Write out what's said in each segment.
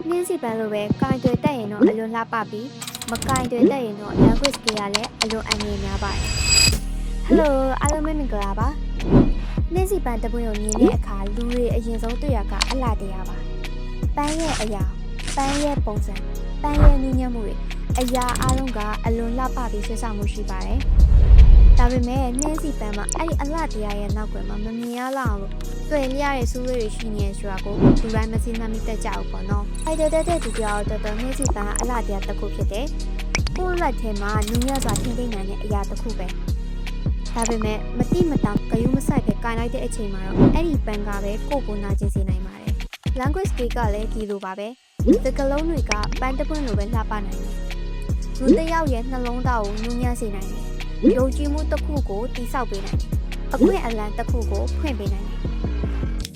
နှင်းစီပန်းလိုပဲကင်တွေတက်ရင်တော့အလွန်လှပပြီးမကင်တွေတက်ရင်တော့ language ကလည်းအလွန်အငြင်းများပါတယ် Hello အားလုံးပဲမင်္ဂလာပါနှင်းစီပန်းတပွင့်ကိုမြင်တဲ့အခါလူတွေအရင်ဆုံးတွေ့ရကအလှတရားပါပန်းရဲ့အရာပန်းရဲ့ပုံစံပန်းရဲ့နူးညံ့မှုတွေအရာအားလုံးကအလွန်လှပပြီးဆွဲဆောင်မှုရှိပါတယ်ဒါပေမဲ့နှင်းစီပန်းမှာအဲ့ဒီအလှတရားရဲ့နောက်ကွယ်မှာမမြင်ရလောက်အောင်လို့တွေ့ရတဲ့စူးလေးတွေရှိနေဆိုတာကိုလူတိုင်းမသိနာမိတတ်ကြဘူးပေါ့နော်။အဲ့တဲ့သူပြောတော့နှင်းစီပန်းကအလှတရားတစ်ခုဖြစ်တယ်။ကိုယ့်လက်ထဲမှာနူးညံ့စွာထိမ့်သိမ့်နိုင်တဲ့အရာတစ်ခုပဲ။ဒါပေမဲ့မတိမတောင်ဂယုမဆိုင်ပဲကင်လိုက်တဲ့အချိန်မှာတော့အဲ့ဒီပန်းကပဲကိုယ့်ကိုနာကျင်စေနိုင်ပါတယ်။ language skill ကလည်းဒီလိုပါပဲ။စကားလုံးတွေကပန်းတစ်ပွင့်လိုပဲလှပနိုင်တယ်။လူတစ်ယောက်ရဲ့နှလုံးသားကိုနူးညံ့စေနိုင်တယ်။ယုံကြည်မှုတစ်ခုကိုတိဆောက်ပေးနိုင်တယ်။အခွင့်အလမ်းတစ်ခုကိုဖွင့်ပေးနိုင်တယ်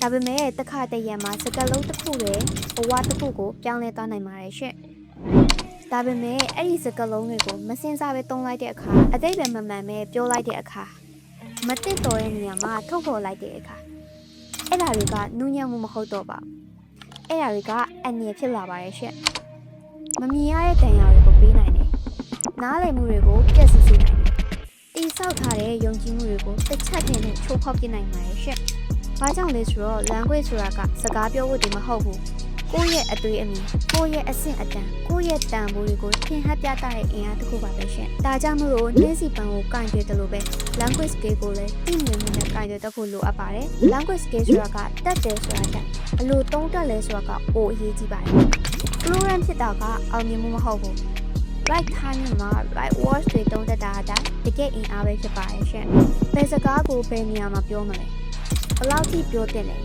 ။ဒါပေမဲ့တစ်ခါတည်းရမှာစကားလုံးတစ်ခုပဲဘဝတစ်ခုကိုပြောင်းလဲသွားနိုင်ပါတယ်ရှင့်။ဒါပေမဲ့အဲ့ဒီစကားလုံးတွေကိုမစင်စားပဲသုံးလိုက်တဲ့အခါအတိတ်ပဲမမှန်ပဲပြောလိုက်တဲ့အခါမသိတော်တဲ့နေရာမှာထုတ်ဖော်လိုက်တဲ့အခါအဲ့ဒါတွေကနူးညံ့မှုမဟုတ်တော့ပါဘူး။အဲ့ဒါတွေကအန္တရာယ်ဖြစ်လာပါတယ်ရှင့်။မမြင်ရတဲ့တန်ရာတွေကိုပေးနိုင်တယ်။နားလည်မှုတွေကိုပြည့်စည်စေနိုင်တယ်။တိဆောက်ထားတဲ့ယုံကြည်မှုတွေကိုတစ်ချက်တည်းနဲ့ချိုးဖောက်ပြနိုင်ပါတယ်ရှင့်။ဘာကြောင့်လဲဆိုတော့ language ဆိုတာကစကားပြောဖို့တည်းမဟုတ်ဘူးကိုယ့်ရဲ့အတွေ့အမြင်ကိုယ့်ရဲ့အဆင့်အတန်းကိုယ့်ရဲ့တန်ဖိုးတွေကိုထင်ဟပ်ပြတဲ့အင်အားတစ်ခုပါပဲရှင်ဒါကြောင့်မို့လို့နှင်းစီပန်းကိုကင်တယ်လို့ပဲ language skill ကိုလည်းသိမြင်မှုနဲ့ကင်တယ်တခုလိုအပ်ပါတယ် language skill ဆိုတာကတတ်တယ်ဆိုတာကအလိုတုံးတက်လဲဆိုတာကအိုအရေးကြီးပါတယ် program ဖြစ်တာကအောင်မြင်မှုမဟုတ်ဘူး right time မှာ right words တွေတုံးတက်တာတကယ်အင်အားပဲဖြစ်ပါတယ်ရှင်ဘယ်စကားကိုဘယ်နေရာမှာပြောမလဲဘယ်လောက်ထိပြောတင်လဲ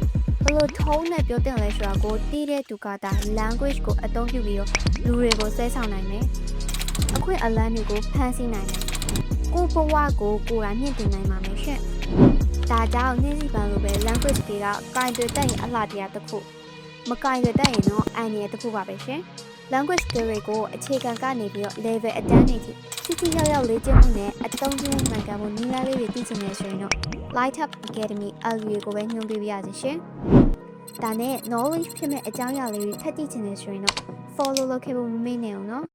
ဘလို့ထုံးနဲ့ပြောတင်လဲဆိုတာကိုတီးတဲ့သူကတာ language ကိုအသုံးပြုပြီးတော့လူတွေကိုဆွဲဆောင်နိုင်မယ်အခွင့်အလမ်းတွေကိုဖန်ဆီးနိုင်တယ်ကိုဘဝကိုကိုယ်တိုင်မြင့်တင်နိုင်ပါမယ်ရှင့်ဒါကြောင့်နှင်းစီပန်းလိုပဲ language တွေကကင်တွေတက်ရင်အလှတရားတစ်ခုမကင်တွေတက်ရင်တော့အန်ရတစ်ခုပါပဲရှင် language skill တွေကိုအခြေခံကနေပြီးတော့ level အတန်းနေထိထိရောက်ရောက်လေ့ကျင့်မှုနဲ့အသုံးပြုမှုမှန်ကန်မှုနည်းလမ်းလေးတွေသိချင်နေဆိုရင်တော့ Light Up Academy LUA ကိုပဲညွှန်ပြပါရစေရှင်။ဒါနဲ့ knowledge ဖြစ်မဲ့အကြောင်းအရာလေးတွေထပ်သိချင်နေဆိုရင်တော့ follow လုပ်ခဲ့ဖို့မမေ့နဲ့အောင်နော်။